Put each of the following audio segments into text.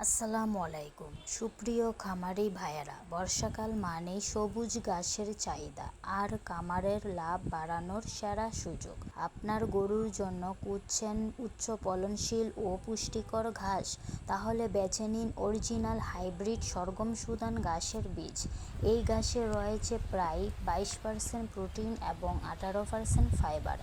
আসসালামু আলাইকুম সুপ্রিয় খামারি ভাইয়েরা, বর্ষাকাল মানেই সবুজ ঘাসের চাহিদা আর খামারের লাভ বাড়ানোর সেরা সুযোগ। আপনার গরুর জন্য খুঁজছেন উচ্চ ফলনশীল ও পুষ্টিকর ঘাস? তাহলে বেছে নিন অরিজিনাল হাইব্রিড সরগম সুদান ঘাসের বীজ। এই ঘাসে রয়েছে প্রায় 22% প্রোটিন এবং 18% ফাইবার,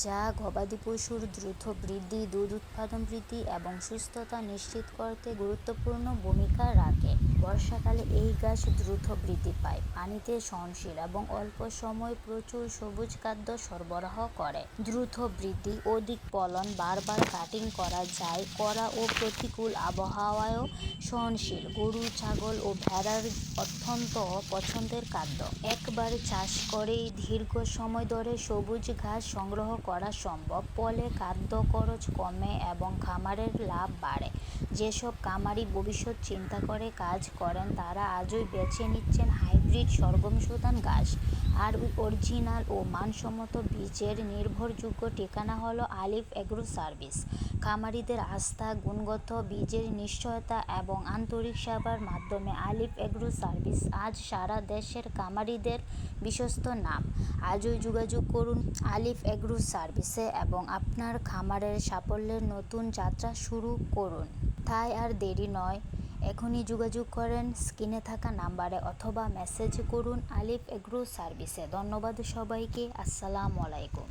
যা গবাদি পশুর দ্রুত বৃদ্ধি, দুধ উৎপাদন বৃদ্ধি এবং সুস্থতা নিশ্চিত করতে গুরুত্বপূর্ণ ভূমিকা রাখে। বর্ষাকালে এই ঘাস দ্রুত বৃদ্ধি পায়, পানিতে সহনশীল এবং অল্প সময়ে প্রচুর সবুজ খাদ্য সরবরাহ করে। দ্রুত বৃদ্ধি, অধিক ফলন, বারবার কাটিং করা যায়, কড়া ও প্রতিকূল আবহাওয়ায়ও সহনশীল। গরু, ছাগল ও ভেড়ার অত্যন্ত পছন্দের খাদ্য। একবার চাষ করেই দীর্ঘ সময় ধরে সবুজ ঘাস সংগ্রহ করা সম্ভব, ফলে খাদ্য খরচ কমে এবং খামারের লাভ বাড়ে। যেসব খামারি ভবিষ্যৎ চিন্তা করে কাজ করেন, তারা আজই বেছে নিচ্ছেন হাইব্রিড সরগম সুদান ঘাস আর অরিজিনাল ও মানসম্মত বীজের নির্ভরযোগ্য ঠিকানা হলো আলিফ এগ্রো সার্ভিস। খামারিদের আস্থা, গুণগত বীজের নিশ্চয়তা এবং আন্তরিক সেবার মাধ্যমে আলিফ এগ্রো সার্ভিস আজ সারা দেশের খামারিদের বিশ্বস্ত নাম। আজই যোগাযোগ করুন আলিফ এগ্রো সার্ভিসে এবং আপনার খামারের সাফল্যের নতুন যাত্রা শুরু করুন। তাই আর দেরি নয়, এখনই যোগাযোগ করেন স্ক্রিনে থাকা নাম্বারে অথবা মেসেজ করুন আলিফ এগ্রো সার্ভিসে। ধন্যবাদ সবাইকে। আসসালামু আলাইকুম।